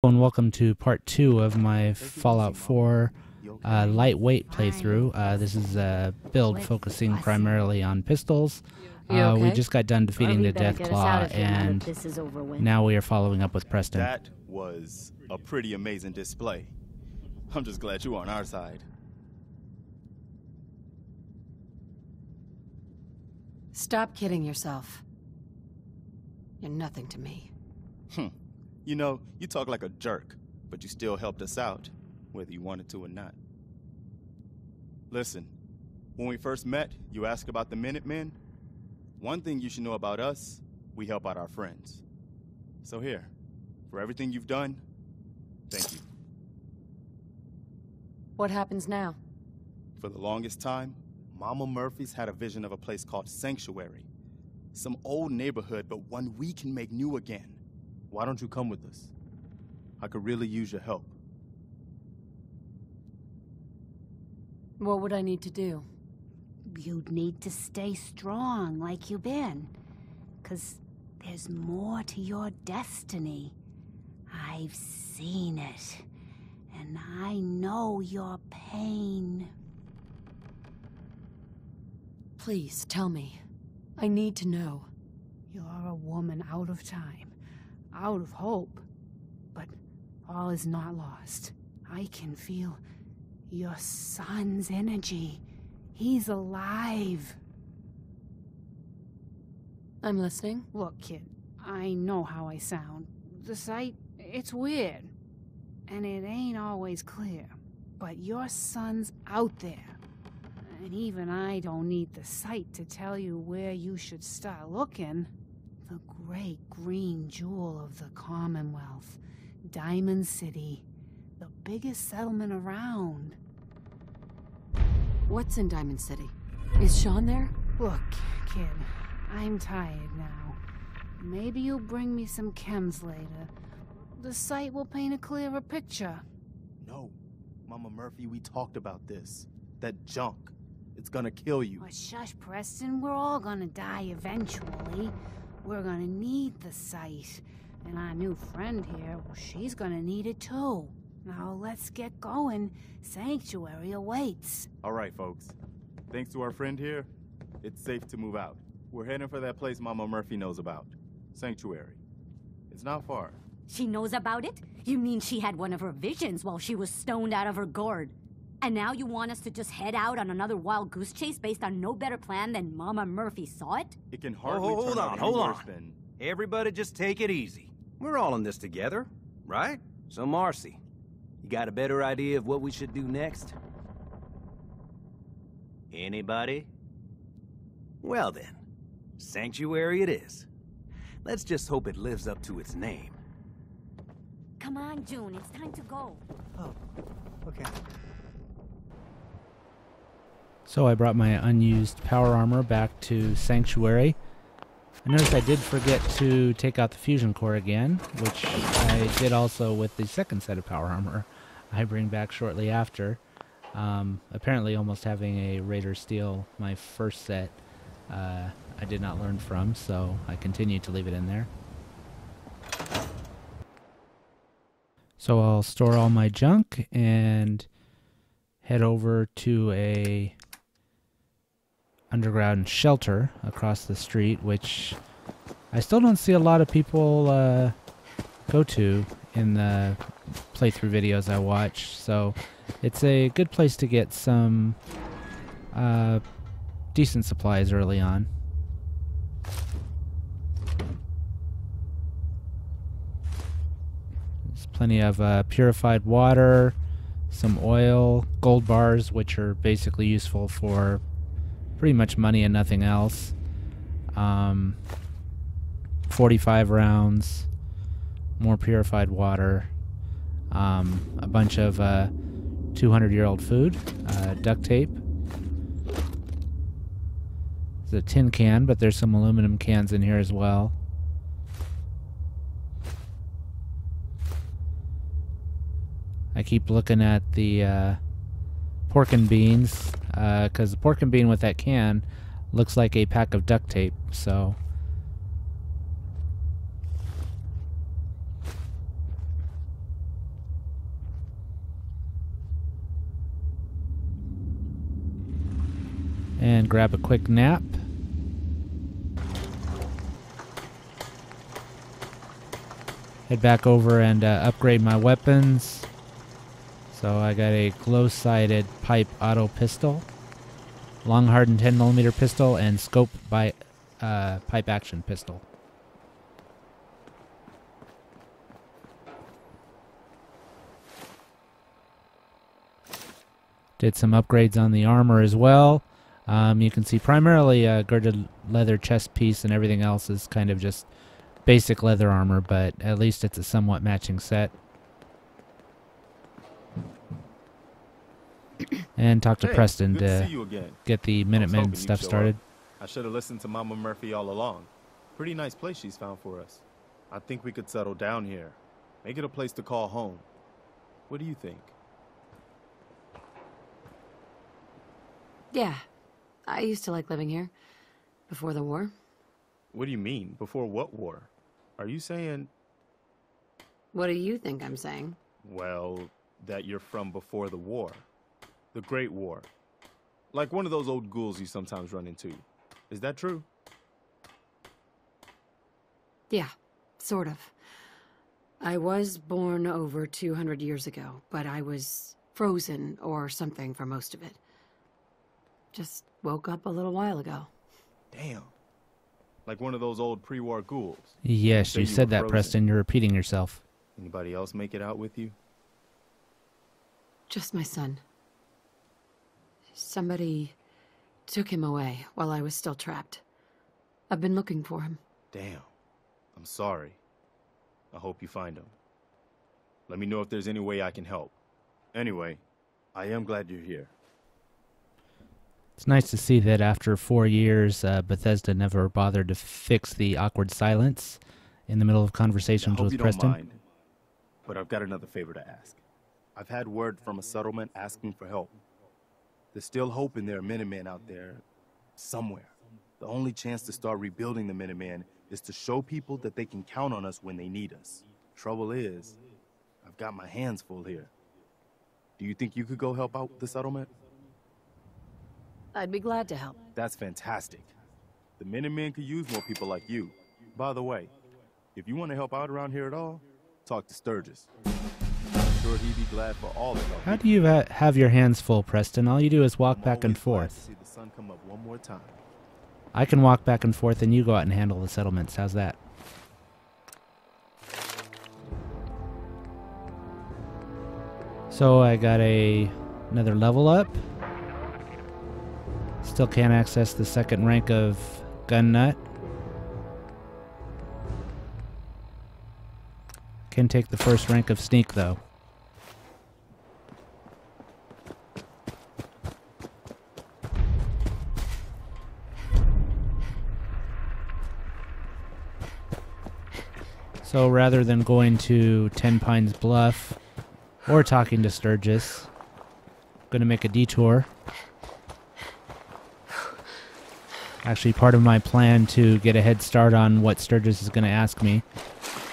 And welcome to part 2 of my Fallout 4 lightweight playthrough. This is a build focusing primarily on pistols. We just got done defeating the Deathclaw, and now we are following up with Preston. That was a pretty amazing display. I'm just glad you're on our side. Stop kidding yourself. You're nothing to me. You know, you talk like a jerk, but you still helped us out, whether you wanted to or not. Listen, when we first met, you asked about the Minutemen. One thing you should know about us, we help out our friends. So here, for everything you've done, thank you. What happens now? For the longest time, Mama Murphy's had a vision of a place called Sanctuary. Some old neighborhood, but one we can make new again. Why don't you come with us? I could really use your help. What would I need to do? You'd need to stay strong like you've been. 'Cause there's more to your destiny. I've seen it. And I know your pain. Please, tell me. I need to know. You're a woman out of time, out of hope. But all is not lost. I can feel your son's energy. He's alive. I'm listening. Look, kid, I know how I sound. The sight, it's weird. And it ain't always clear. But your son's out there. And even I don't need the sight to tell you where you should start looking. The great green jewel of the Commonwealth. Diamond City. The biggest settlement around. What's in Diamond City? Is Sean there? Look, kid, I'm tired now. Maybe you'll bring me some chems later. The sight will paint a clearer picture. No, Mama Murphy, we talked about this. That junk. It's gonna kill you. Oh, shush, Preston. We're all gonna die eventually. We're gonna need the sight. And our new friend here, well, she's gonna need it too. Now let's get going. Sanctuary awaits. All right, folks. Thanks to our friend here, it's safe to move out. We're heading for that place Mama Murphy knows about. Sanctuary. It's not far. She knows about it? You mean she had one of her visions while she was stoned out of her gourd? And now you want us to just head out on another wild goose chase based on no better plan than Mama Murphy saw it? It can hardly hold turn out on. worse than... Everybody just take it easy. We're all in this together, right? So Marcy, you got a better idea of what we should do next? Anybody? Well then, Sanctuary it is. Let's just hope it lives up to its name. Come on, June, it's time to go. Oh, okay. So I brought my unused power armor back to Sanctuary. I noticed I did forget to take out the fusion core again, which I did also with the second set of power armor I bring back shortly after. Apparently almost having a Raider steal my first set I did not learn from, so I continue to leave it in there. So I'll store all my junk and head over to a underground shelter across the street, which I still don't see a lot of people go to in the playthrough videos I watch, so it's a good place to get some decent supplies early on. There's plenty of purified water, some oil, gold bars, which are basically useful for pretty much money and nothing else. 45 rounds, more purified water, a bunch of 200-year-old food, duct tape. It's a tin can, but there's some aluminum cans in here as well. I keep looking at the pork and beans, because the pork and bean with that can looks like a pack of duct tape, so And grab a quick nap. Head back over and upgrade my weapons. So I got a glow-sighted pipe auto pistol, long hardened 10mm pistol, and scope by pipe action pistol. Did some upgrades on the armor as well. You can see primarily a girded leather chest piece, and everything else is kind of just basic leather armor, but at least it's a somewhat matching set. And talk to Preston to see you again. get the Minutemen stuff started. I should have listened to Mama Murphy all along. Pretty nice place she's found for us. I think we could settle down here. Make it a place to call home. What do you think? Yeah, I used to like living here. Before the war. What do you mean? Before what war? Are you saying... What do you think I'm saying? Well, that you're from before the war. The Great War. Like one of those old ghouls you sometimes run into. Is that true? Yeah, sort of. I was born over 200 years ago, but I was frozen or something for most of it. Just woke up a little while ago. Damn. Like one of those old pre-war ghouls. Yes, you said that, Preston. You're repeating yourself. Anybody else make it out with you? Just my son. Somebody took him away while I was still trapped. I've been looking for him. Damn. I'm sorry. I hope you find him. Let me know if there's any way I can help. Anyway, I am glad you're here. It's nice to see that after 4 years, Bethesda never bothered to fix the awkward silence in the middle of conversations with Preston. Mind, but I've got another favor to ask. I've had word from a settlement asking for help. There's still hope in there are Minutemen out there somewhere. The only chance to start rebuilding the Minutemen is to show people that they can count on us when they need us. Trouble is, I've got my hands full here. Do you think you could go help out the settlement? I'd be glad to help. That's fantastic. The Minutemen could use more people like you. By the way, if you want to help out around here at all, talk to Sturgis. I'm sure he'd be glad for all the help. How do you have your hands full, Preston? All you do is walk back and forth. See the sun come up one more time. I can walk back and forth and you go out and handle the settlements. How's that? So I got another level up. Still can't access the second rank of Gun Nut. Can take the first rank of Sneak though. So rather than going to Ten Pines Bluff or talking to Sturgis, I'm going to make a detour. Actually, part of my plan to get a head start on what Sturgis is going to ask me.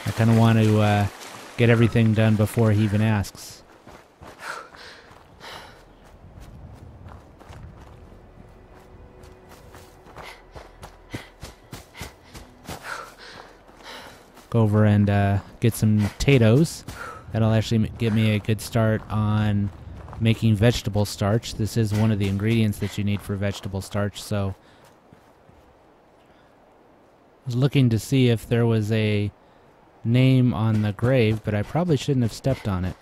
I kind of want to get everything done before he even asks. Go over and get some potatoes. That'll actually give me a good start on making vegetable starch. This is one of the ingredients that you need for vegetable starch, so I was looking to see if there was a name on the grave, but I probably shouldn't have stepped on it.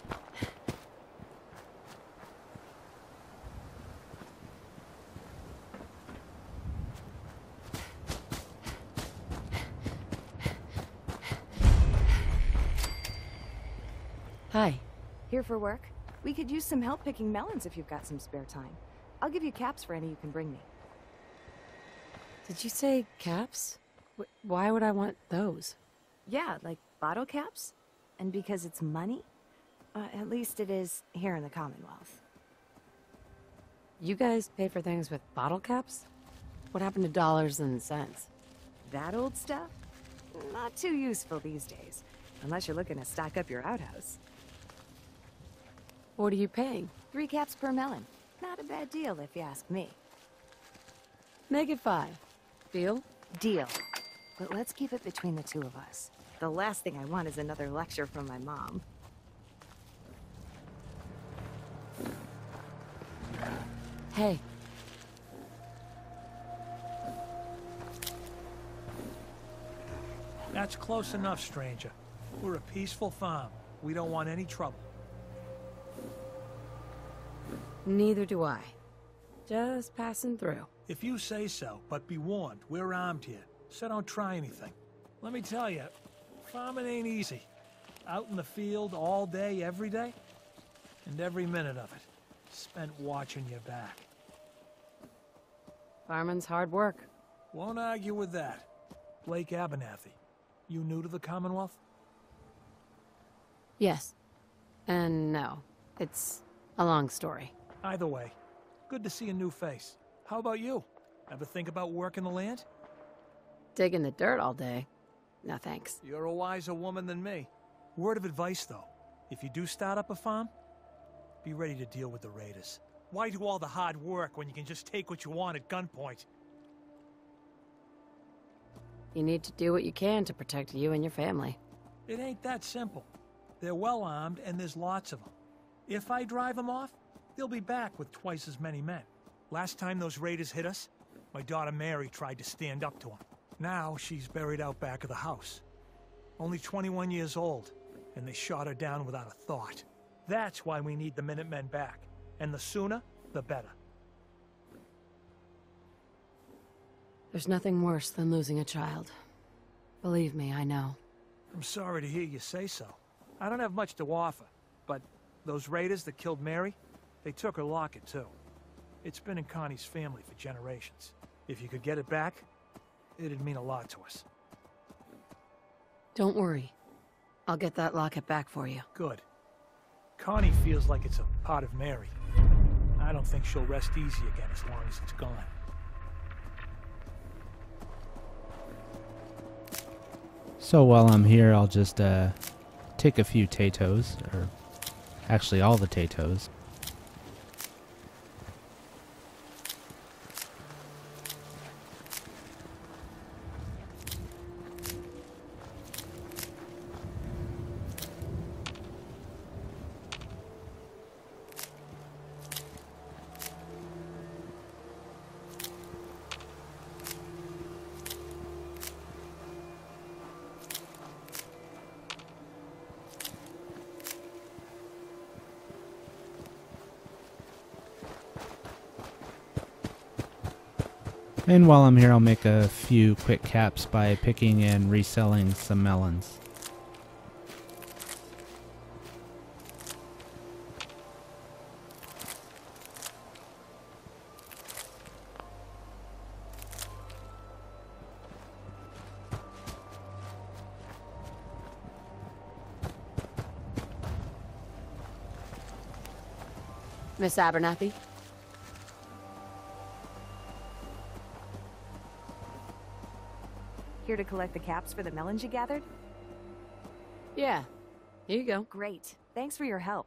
Hi. Here for work? We could use some help picking melons if you've got some spare time. I'll give you caps for any you can bring me. Did you say caps? Why would I want those? Yeah, like bottle caps? And because it's money? At least it is here in the Commonwealth. You guys pay for things with bottle caps? What happened to dollars and cents? That old stuff? Not too useful these days. Unless you're looking to stock up your outhouse. What are you paying? 3 caps per melon. Not a bad deal if you ask me. Make it 5. Deal? Deal. But let's keep it between the two of us. The last thing I want is another lecture from my mom. Hey. That's close enough, stranger. We're a peaceful farm. We don't want any trouble. Neither do I. Just passing through. If you say so, but be warned, we're armed here, so don't try anything. Let me tell you, farming ain't easy. Out in the field all day, every day, and every minute of it spent watching your back. Farming's hard work. Won't argue with that. Blake Abernathy, you new to the Commonwealth? Yes. And no. It's a long story. Either way, good to see a new face. How about you? Ever think about working the land? Digging the dirt all day. No thanks. You're a wiser woman than me. Word of advice, though. If you do start up a farm, be ready to deal with the raiders. Why do all the hard work when you can just take what you want at gunpoint? You need to do what you can to protect you and your family. It ain't that simple. They're well armed, and there's lots of them. If I drive them off, they'll be back with twice as many men. Last time those raiders hit us, my daughter Mary tried to stand up to them. Now she's buried out back of the house. Only 21 years old, and they shot her down without a thought. That's why we need the Minutemen back. And the sooner, the better. There's nothing worse than losing a child. Believe me, I know. I'm sorry to hear you say so. I don't have much to offer, but those raiders that killed Mary, they took her locket too. It's been in Connie's family for generations. If you could get it back, it'd mean a lot to us. Don't worry. I'll get that locket back for you. Good. Connie feels like it's a part of Mary. I don't think she'll rest easy again as long as it's gone. So while I'm here, I'll just take a few potatoes, or actually all the potatoes. And while I'm here, I'll make a few quick caps by picking and reselling some melons. Miss Abernathy? Here to collect the caps for the melons you gathered? Yeah. Here you go. Great. Thanks for your help.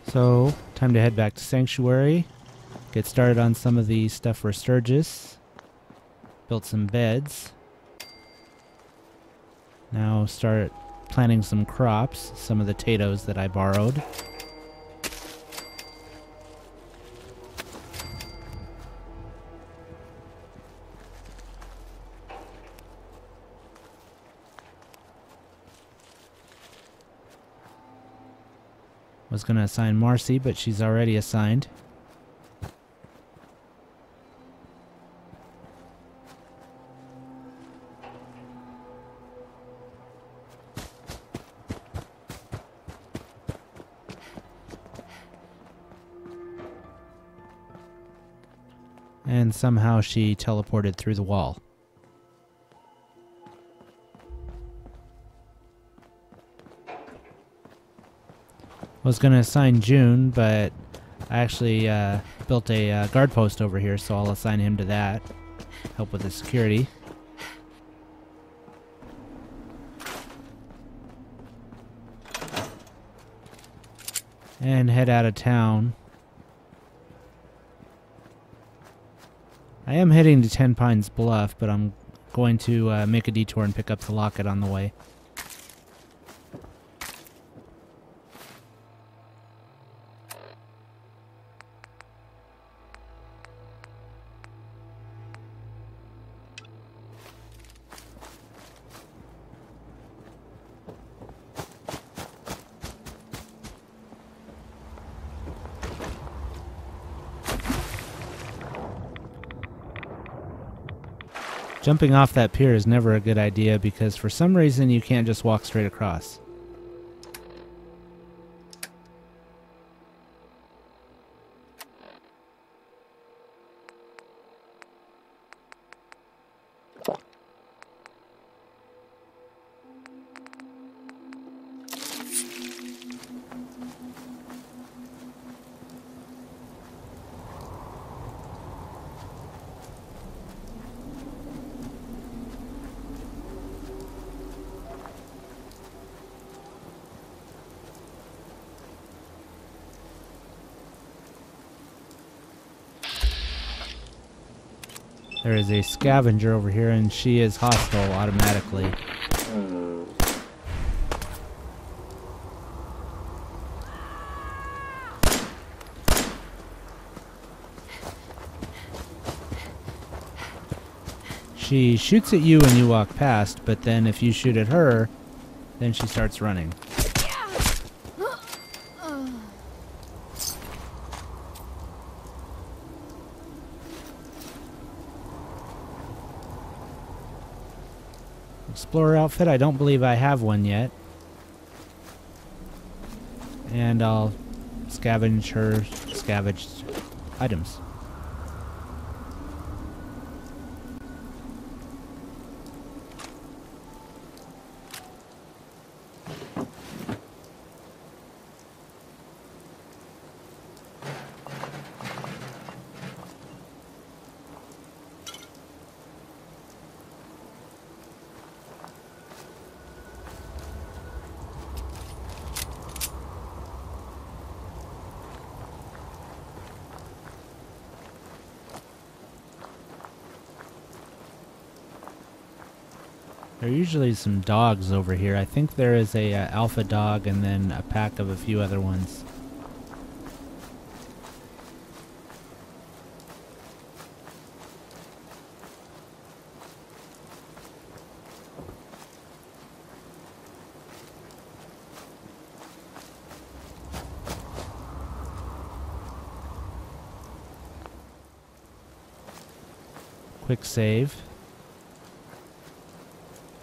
So, time to head back to Sanctuary. Get started on some of the stuff for Sturgis. Built some beds. Now start planting some crops, some of the potatoes that I borrowed. Was going to assign Marcy, but she's already assigned. And somehow she teleported through the wall. Was going to assign June, but I actually built a guard post over here, so I'll assign him to that. Help with the security. And head out of town. I am heading to Ten Pines Bluff, but I'm going to make a detour and pick up the locket on the way. Jumping off that pier is never a good idea because for some reason you can't just walk straight across. There is a scavenger over here, and she is hostile automatically. She shoots at you when you walk past, but then if you shoot at her, then she starts running. Explorer outfit, I don't believe I have one yet. And I'll scavenge her scavenged items. There are usually some dogs over here. I think there is a alpha dog and then a pack of a few other ones. Quick save.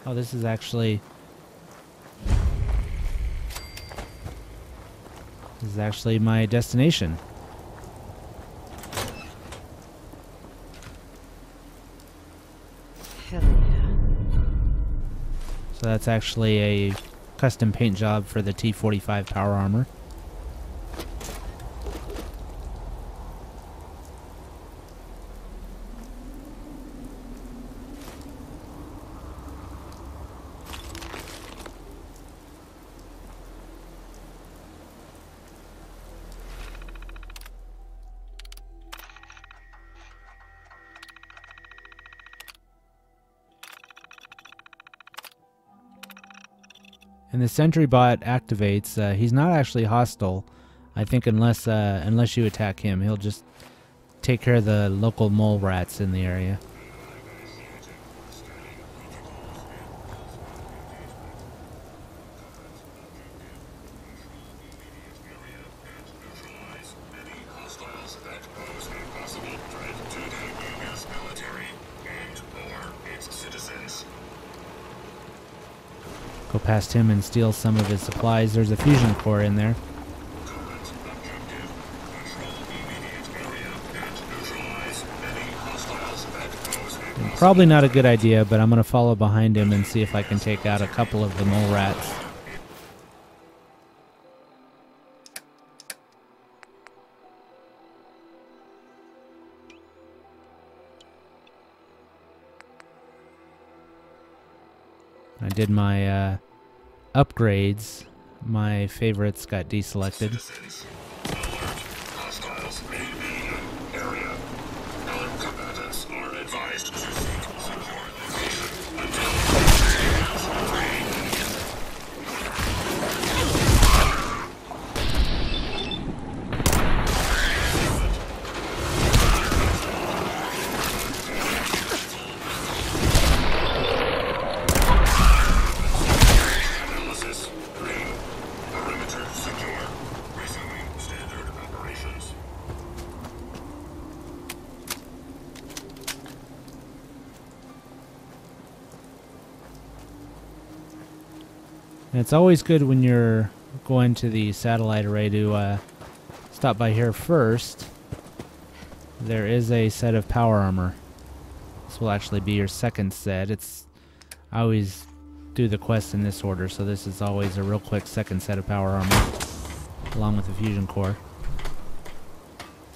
Oh, this is actually my destination. Hell yeah. So that's actually a custom paint job for the T-45 power armor. And the sentry bot activates. He's not actually hostile, I think, unless you attack him. He'll just take care of the local mole rats in the area. Go past him and steal some of his supplies. There's a fusion core in there. Probably not a good idea, but I'm going to follow behind him and see if I can take out a couple of the mole rats. I did my upgrades. My favorites got deselected. And it's always good when you're going to the satellite array to stop by here first. There is a set of power armor. This will actually be your second set. I always do the quest in this order, so this is always a real quick second set of power armor, along with the fusion core.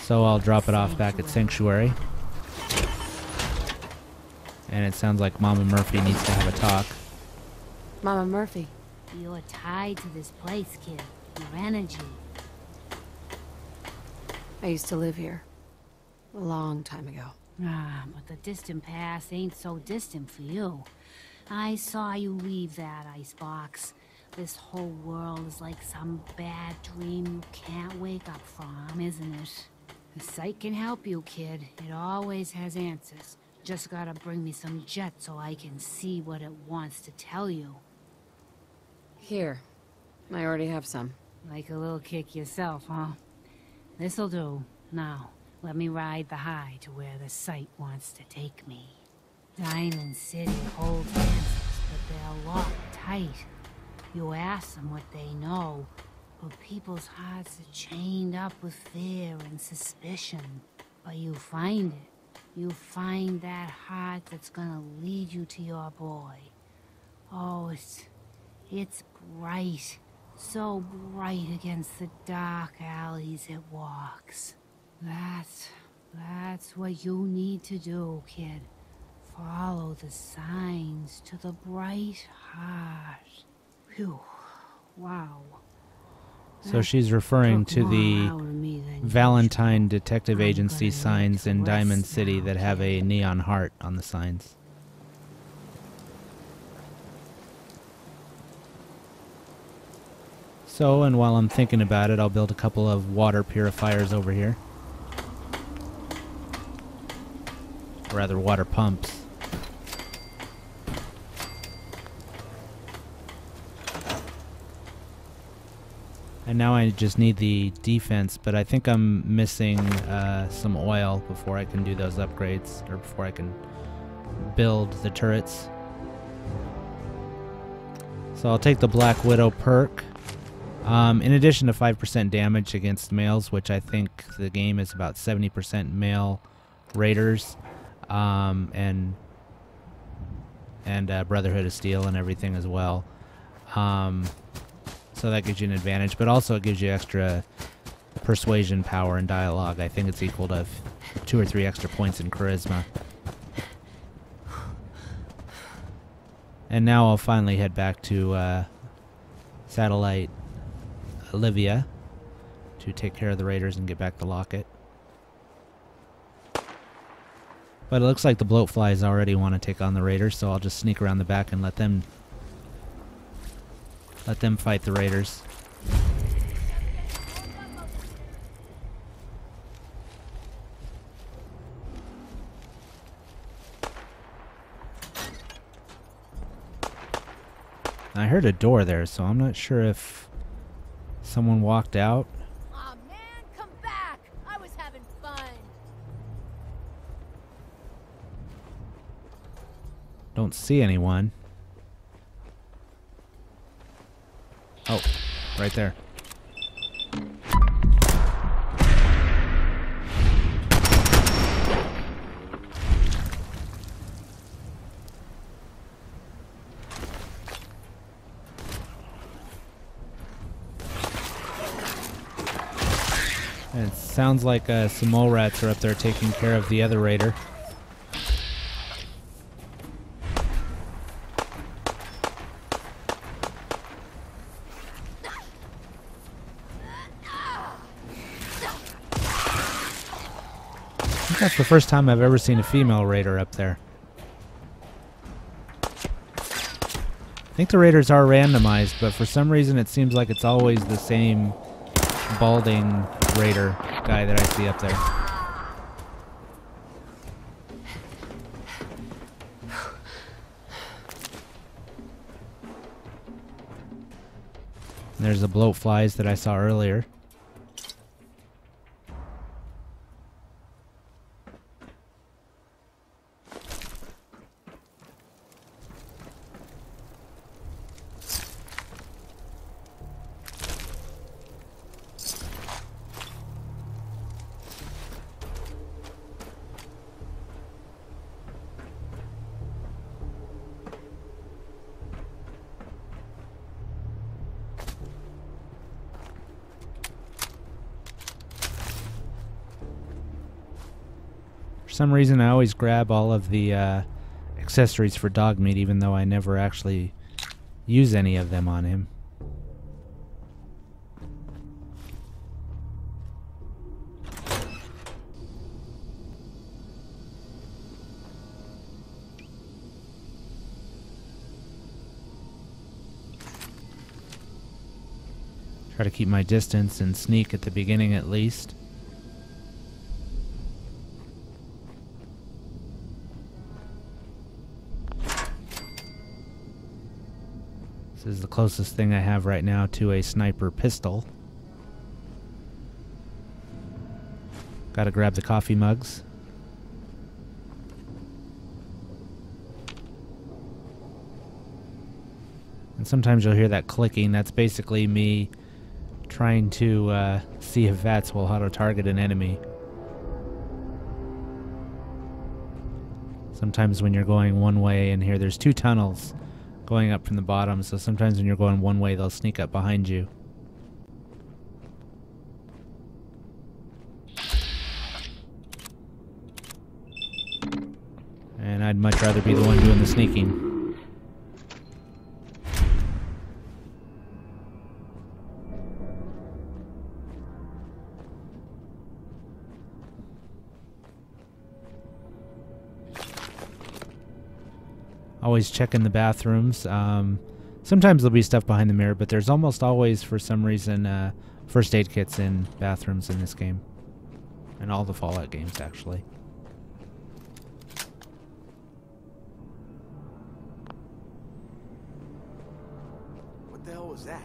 So I'll drop it off back at Sanctuary. And it sounds like Mama Murphy needs to have a talk. Mama Murphy. You're tied to this place, kid. Your energy. I used to live here. A long time ago. Ah, but the distant past ain't so distant for you. I saw you leave that icebox. This whole world is like some bad dream you can't wake up from, isn't it? The site can help you, kid. It always has answers. Just gotta bring me some jet so I can see what it wants to tell you. Here. I already have some. Like a little kick yourself, huh? This'll do. Now, let me ride the high to where the site wants to take me. Diamond City holds answers, but they're locked tight. You ask them what they know, but people's hearts are chained up with fear and suspicion. But you find it. You find that heart that's gonna lead you to your boy. Oh, it's bright. So bright against the dark alleys it walks. That's what you need to do, kid. Follow the signs to the bright heart. Phew. Wow. So she's referring to the Valentine Detective Agency signs in Diamond City that have a neon heart on the signs. So, and while I'm thinking about it, I'll build a couple of water purifiers over here. Or rather, water pumps. And now I just need the defense, but I think I'm missing some oil before I can do those upgrades, or before I can build the turrets. So I'll take the Black Widow perk. In addition to 5% damage against males, which I think the game is about 70% male raiders, and Brotherhood of Steel and everything as well. So that gives you an advantage, but also it gives you extra persuasion power and dialogue. I think it's equal to 2 or 3 extra points in charisma. And now I'll finally head back to Satellite Olivia to take care of the raiders and get back the locket. But it looks like the bloatflies already want to take on the raiders, so I'll just sneak around the back and let them fight the raiders. I heard a door there, so I'm not sure if someone walked out. Aw, man, come back! I was having fun. Don't see anyone. Oh, right there. And it sounds like some mole rats are up there taking care of the other raider. I think that's the first time I've ever seen a female raider up there. I think the raiders are randomized, but for some reason it seems like it's always the same balding raider guy that I see up there. And there's the bloatflies that I saw earlier. some reason, I always grab all of the accessories for dog meat, even though I never actually use any of them on him. Try to keep my distance and sneak at the beginning at least. This is the closest thing I have right now to a sniper pistol. Gotta grab the coffee mugs. And sometimes you'll hear that clicking. That's basically me trying to see if VATS will auto-target an enemy. Sometimes when you're going one way, and here there's 2 tunnels going up from the bottom, so sometimes when you're going one way, they'll sneak up behind you. And I'd much rather be the one doing the sneaking. Always checking the bathrooms. Sometimes there'll be stuff behind the mirror, but there's almost always, for some reason, first aid kits in bathrooms in this game. And all the Fallout games, actually. What the hell was that?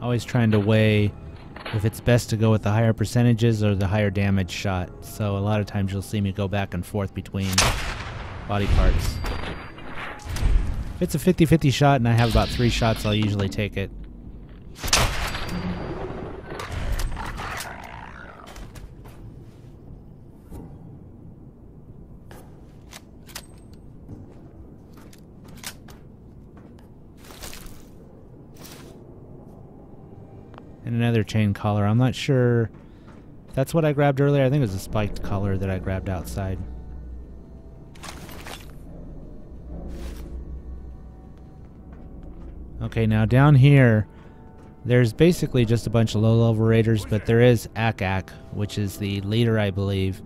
Always trying to weigh if it's best to go with the higher percentages or the higher damage shot. So a lot of times you'll see me go back and forth between body parts. If it's a 50-50 shot and I have about 3 shots, I'll usually take it. And another chain collar. I'm not sure if that's what I grabbed earlier. I think it was a spiked collar that I grabbed outside. Okay, now down here, there's basically just a bunch of low-level raiders, but there is Ak, which is the leader, I believe.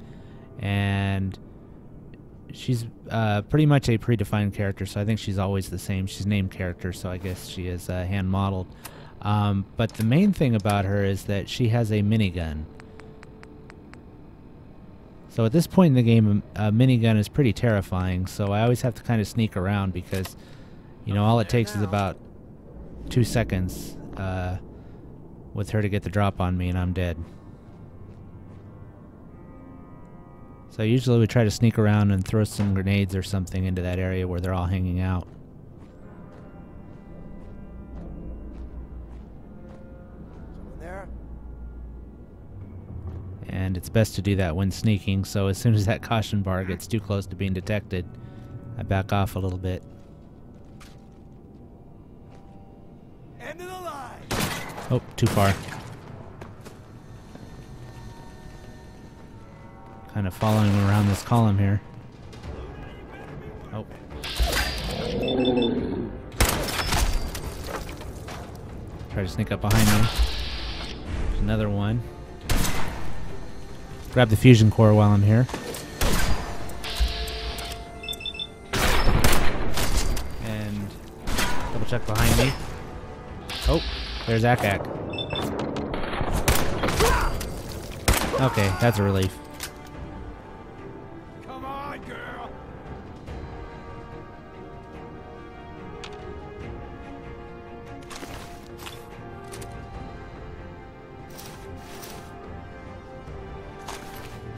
And she's pretty much a predefined character, so I think she's always the same. She's named character, so I guess she is hand-modeled. But the main thing about her is that she has a minigun. So at this point in the game, a minigun is pretty terrifying, so I always have to kind of sneak around because, you know, all it takes is about 2 seconds with her to get the drop on me and I'm dead. So usually we try to sneak around and throw some grenades or something into that area where they're all hanging out. And it's best to do that when sneaking, so as soon as that caution bar gets too close to being detected, I back off a little bit. End of the line. Oh, too far. Kind of following around this column here. Oh. Try to sneak up behind me. There's another one. Grab the fusion core while I'm here. And double check behind me. Oh, there's Ak. Okay, that's a relief. Come on, girl.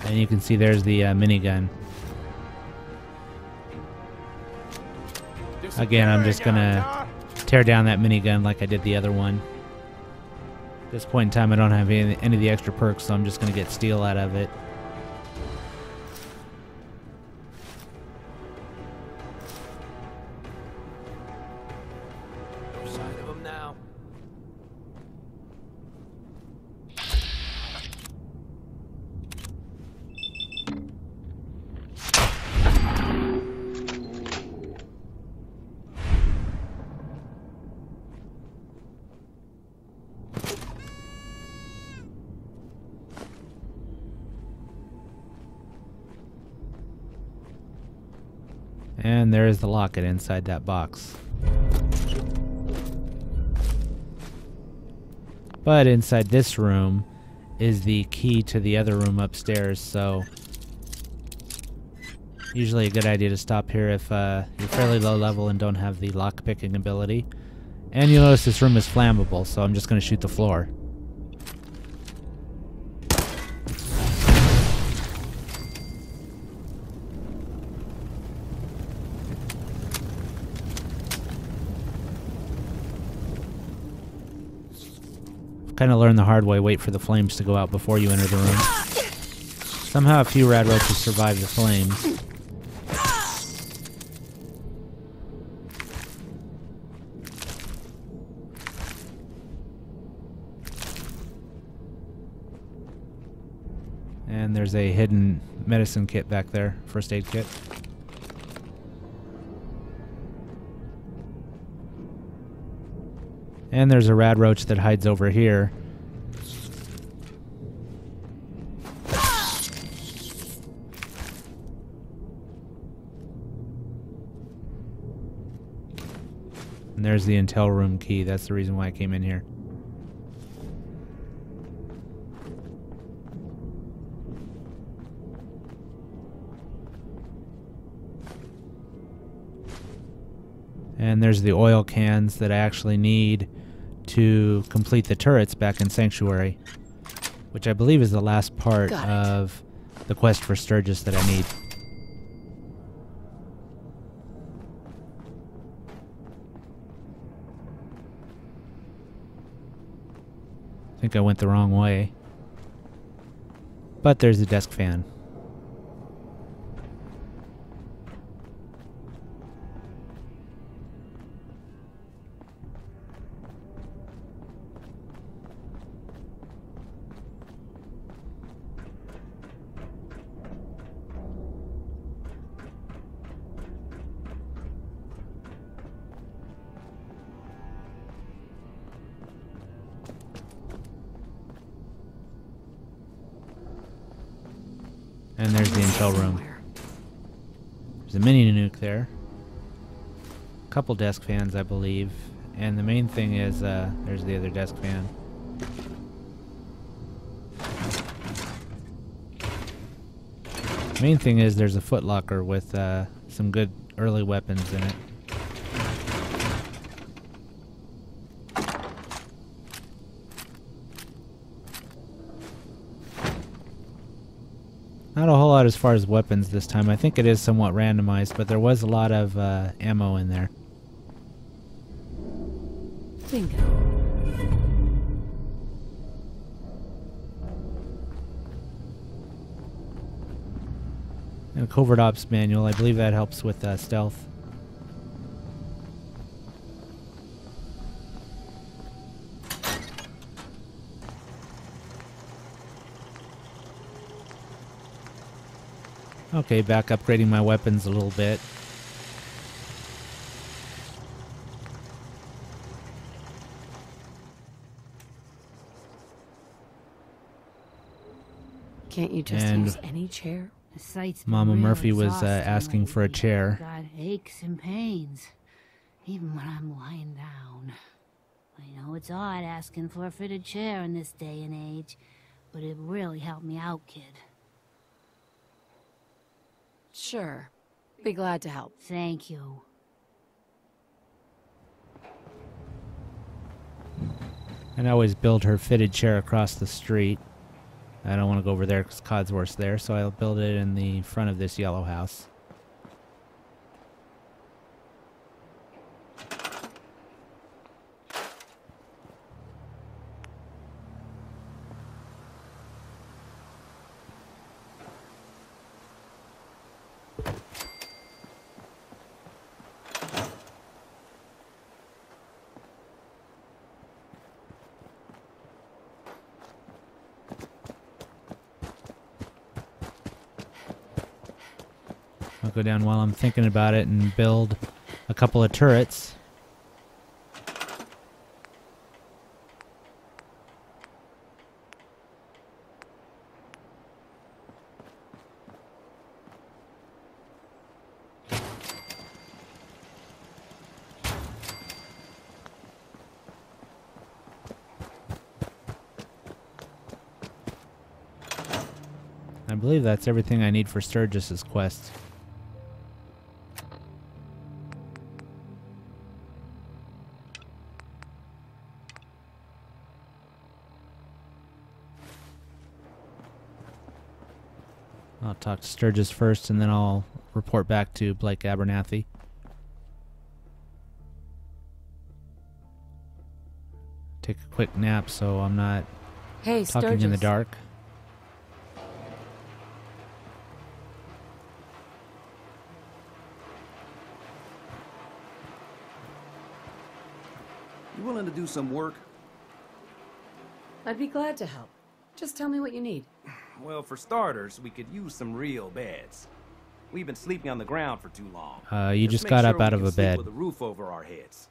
And you can see there's the minigun. Again, I'm just gonna tear down that minigun like I did the other one. this point in time, I don't have any of the extra perks, so I'm just going to get steel out of it. No sign of him now. And there is the locket inside that box. But inside this room is the key to the other room upstairs, so usually a good idea to stop here if you're fairly low level and don't have the lock-picking ability. And you'll notice this room is flammable, so I'm just going to shoot the floor. Kind of learn the hard way, wait for the flames to go out before you enter the room. Somehow a few rad roaches survive the flames. And there's a hidden medicine kit back there, first aid kit. And there's a rad roach that hides over here. And there's the intel room key. That's the reason why I came in here. And there's the oil cans that I actually need to complete the turrets back in Sanctuary, which I believe is the last part of the quest for Sturgis that I need. I think I went the wrong way. But there's the desk fan. And there's the intel room. There's a mini nuke there. A couple desk fans, I believe. And the main thing is, there's the other desk fan. Main thing is there's a footlocker with some good early weapons in it. Not a whole lot as far as weapons this time. I think it is somewhat randomized, but there was a lot of ammo in there. Bingo. And a covert ops manual. I believe that helps with stealth. Okay, back upgrading my weapons a little bit. Can't you just And use any chair? The site's been Mama real Murphy was exhausting asking for a lately. chair. Got aches and pains, even when I'm lying down. I know it's odd asking for a fitted chair in this day and age, but it really helped me out, kid. Sure. Be glad to help. Thank you. And I always build her fitted chair across the street. I don't want to go over there because Codsworth's there, so I'll build it in the front of this yellow house. go down while I'm thinking about it and build a couple of turrets. I believe that's everything I need for Sturgis's quest. I'll talk to Sturgis first, and then I'll report back to Blake Abernathy. Take a quick nap so I'm not Hey, talking Sturgis. in the dark. You willing to do some work? I'd be glad to help. Just tell me what you need. Well, for starters, we could use some real beds. We've been sleeping on the ground for too long. You just got up out of a bed. With a roof over our heads.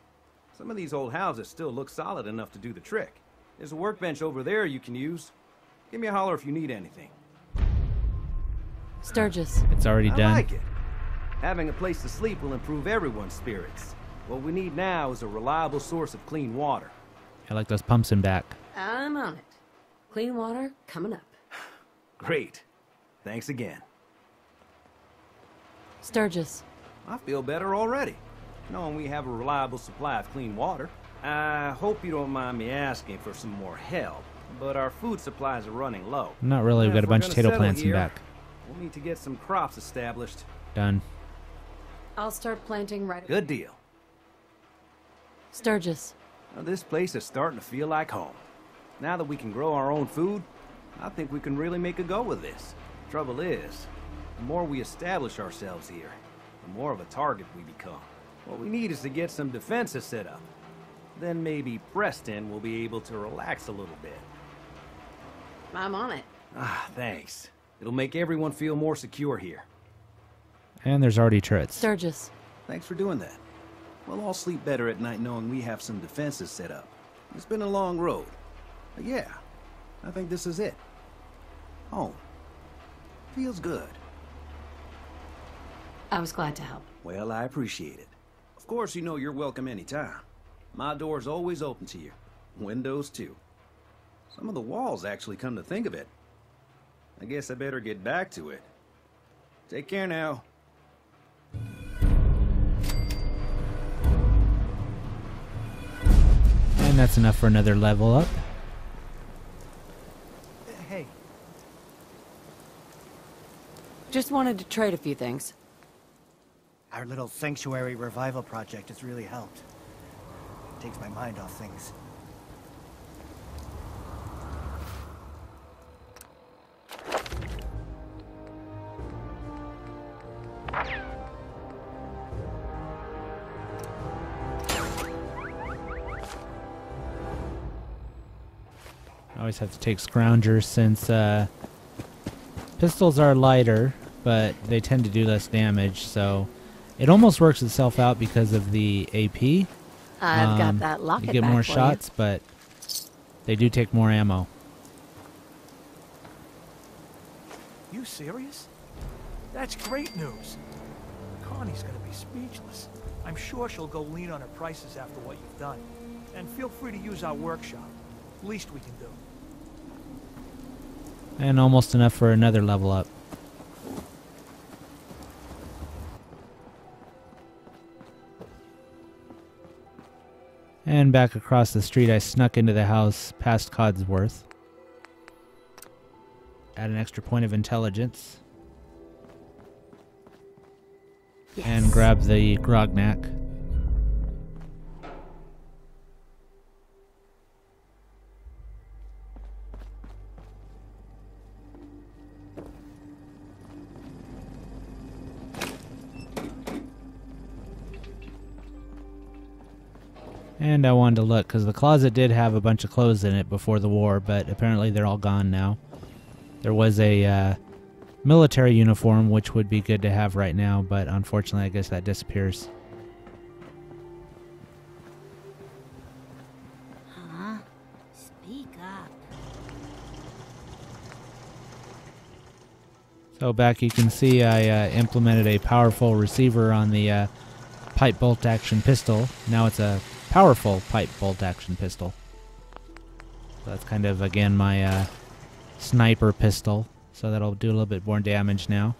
Some of these old houses still look solid enough to do the trick. There's a workbench over there you can use. Give me a holler if you need anything. Sturgis. It's already I done. like it. Having a place to sleep will improve everyone's spirits. What we need now is a reliable source of clean water. I like those pumps in back. I'm on it. Clean water coming up. Great. Thanks again. Sturgis. I feel better already, knowing we have a reliable supply of clean water. I hope you don't mind me asking for some more help, but our food supplies are running low. Not really. We've got a bunch of potato plants in here, back. We'll need to get some crops established. Done. I'll start planting right away. Good deal. Sturgis. Well, this place is starting to feel like home. Now that we can grow our own food, I think we can really make a go with this. Trouble is, the more we establish ourselves here, the more of a target we become. What we need is to get some defenses set up. Then maybe Preston will be able to relax a little bit. I'm on it. Ah, thanks. It'll make everyone feel more secure here. And there's already turrets. Sturgis. Thanks for doing that. We'll all sleep better at night knowing we have some defenses set up. It's been a long road. But yeah, I think this is it. Home. Feels good. I was glad to help. Well, I appreciate it. Of course, you know you're welcome anytime. My door's always open to you. Windows, too. Some of the walls, actually, come to think of it. I guess I better get back to it. Take care now. And that's enough for another level up. Hey, Just wanted to trade a few things. our little sanctuary revival project has really helped. It takes my mind off things. I always have to take scroungers since pistols are lighter, but they tend to do less damage, so it almost works itself out because of the AP. I've got that locket You get back more for shots, but they do take more ammo. You serious? That's great news. Connie's gonna be speechless. I'm sure she'll go lean on her prices after what you've done. And feel free to use our workshop. Least we can do. And almost enough for another level up. And back across the street, I snuck into the house past Codsworth. Add an extra point of intelligence. Yes. And grab the Grognak. And I wanted to look, because the closet did have a bunch of clothes in it before the war, but apparently they're all gone now. There was a military uniform, which would be good to have right now, but unfortunately I guess that disappears. Huh? Speak up. So back you can see I implemented a powerful receiver on the pipe bolt action pistol. Now it's a powerful pipe bolt action pistol. So that's kind of, again, my sniper pistol. So that'll do a little bit more damage now.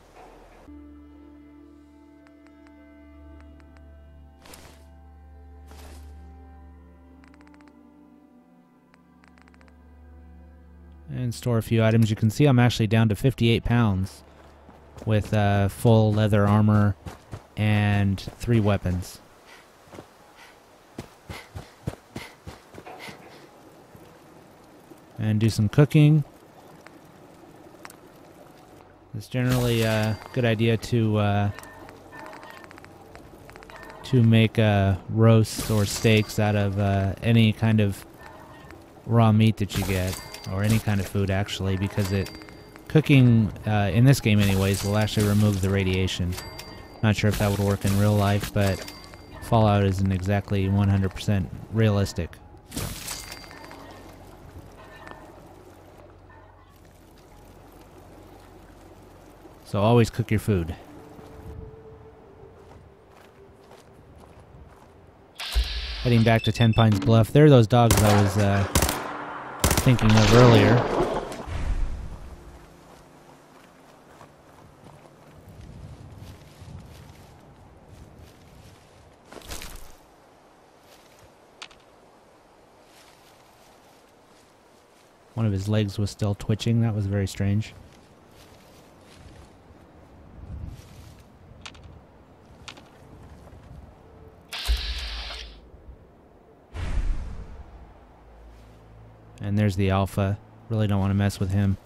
And store a few items. You can see I'm actually down to 58 pounds with full leather armor and 3 weapons. And do some cooking. It's generally a good idea to make roasts or steaks out of any kind of raw meat that you get, or any kind of food actually, because cooking in this game anyways will actually remove the radiation. Not sure if that would work in real life, but Fallout isn't exactly 100% realistic. So always cook your food. Heading back to Ten Pines Bluff. There are those dogs I was thinking of earlier. One of his legs was still twitching. That was very strange. And there's the alpha. Really don't want to mess with him.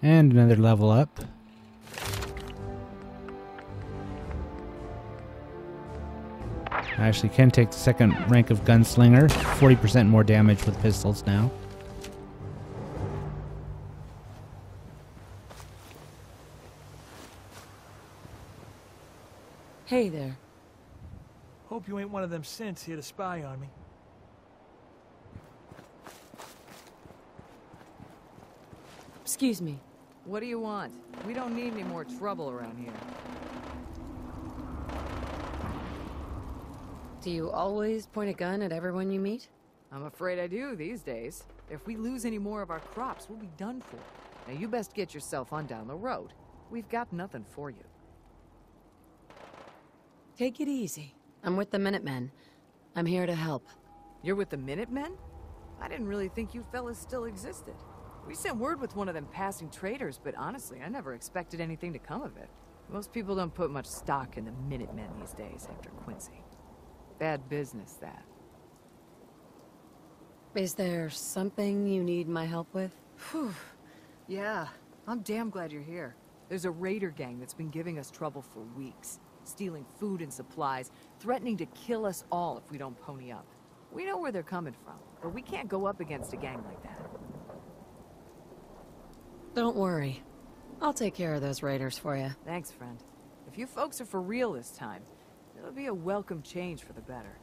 And another level up. I actually can take the second rank of gunslinger. 40% more damage with pistols now. Hey there. Hope you ain't one of them synths here to spy on me. Excuse me. What do you want? We don't need any more trouble around here. Do you always point a gun at everyone you meet? I'm afraid I do these days. If we lose any more of our crops, we'll be done for. Now you best get yourself on down the road. We've got nothing for you. Take it easy. I'm with the Minutemen. I'm here to help. You're with the Minutemen? I didn't really think you fellas still existed. We sent word with one of them passing traders, but honestly, I never expected anything to come of it. Most people don't put much stock in the Minutemen these days after Quincy. Bad business, that. Is there something you need my help with? Whew. Yeah, I'm damn glad you're here. There's a raider gang that's been giving us trouble for weeks. Stealing food and supplies, threatening to kill us all if we don't pony up. We know where they're coming from, but we can't go up against a gang like that. Don't worry. I'll take care of those raiders for you. Thanks, friend. If you folks are for real this time, it'll be a welcome change for the better.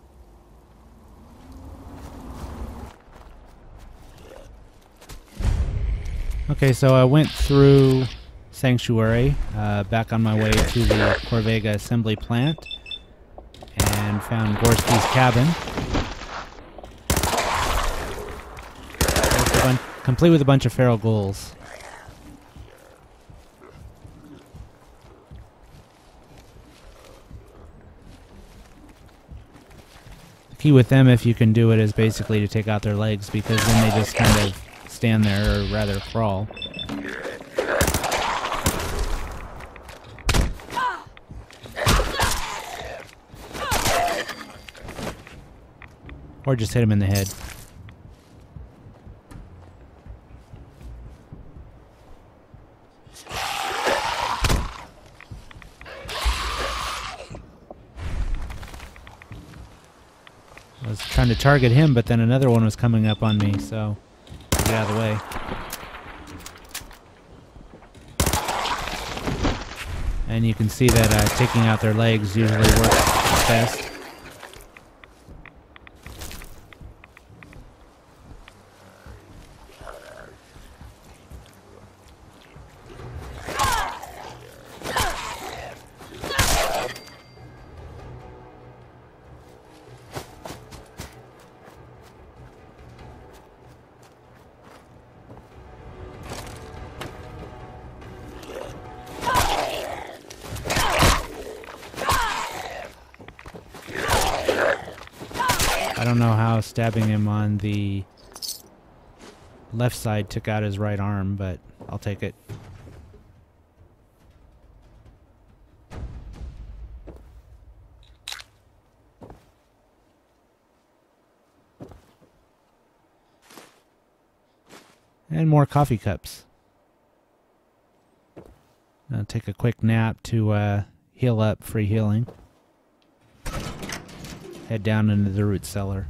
Okay, so I went through Sanctuary, back on my way to the Corvega assembly plant, and found Gorski's cabin. Complete with a bunch of feral ghouls. The key with them, if you can do it, is basically to take out their legs, because then they just kind of stand there, or rather crawl. Or just hit him in the head. I was trying to target him, but then another one was coming up on me, so get out of the way. And you can see that taking out their legs usually works best. I don't know how stabbing him on the left side took out his right arm, but I'll take it. And more coffee cups. I'll take a quick nap to heal up, free healing. Head down into the root cellar.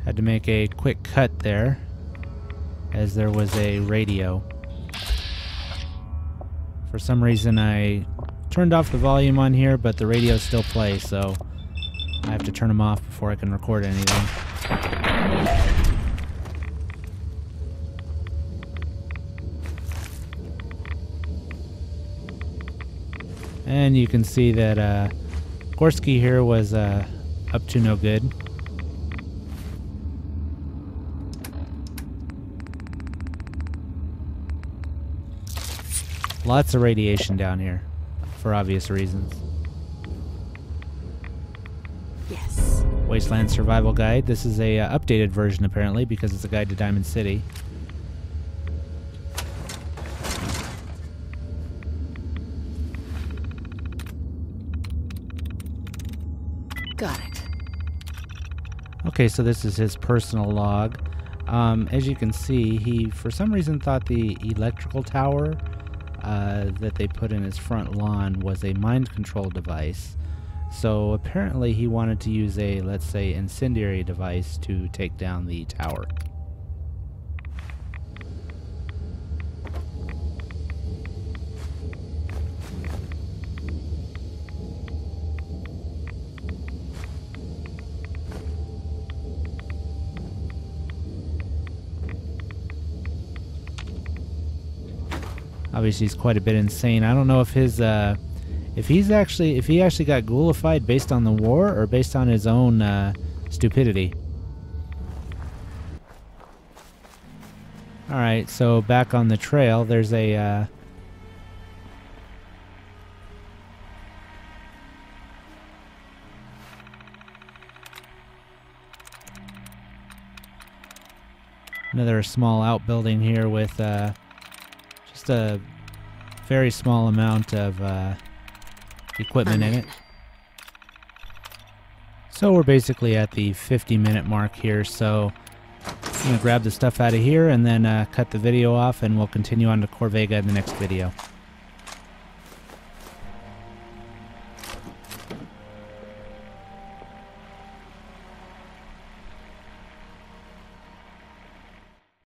Had to make a quick cut there, as there was a radio. For some reason I turned off the volume on here, but the radio still plays, so I have to turn them off before I can record anything. And you can see that Gorski here was up to no good. Lots of radiation down here, for obvious reasons. Yes. Wasteland Survival Guide. This is a updated version, apparently, because it's a guide to Diamond City. Got it. Okay, so this is his personal log. As you can see, he, for some reason, thought the electrical tower that they put in his front lawn was a mind control device. So apparently he wanted to use a, let's say, incendiary device to take down the tower. Obviously, he's quite a bit insane. I don't know if his, if he actually got ghoulified based on the war or based on his own stupidity. All right, so back on the trail, there's a another small outbuilding here with just a very small amount of equipment in it. So we're basically at the 50-minute mark here, so I'm going to grab the stuff out of here and then cut the video off, and we'll continue on to Corvega in the next video.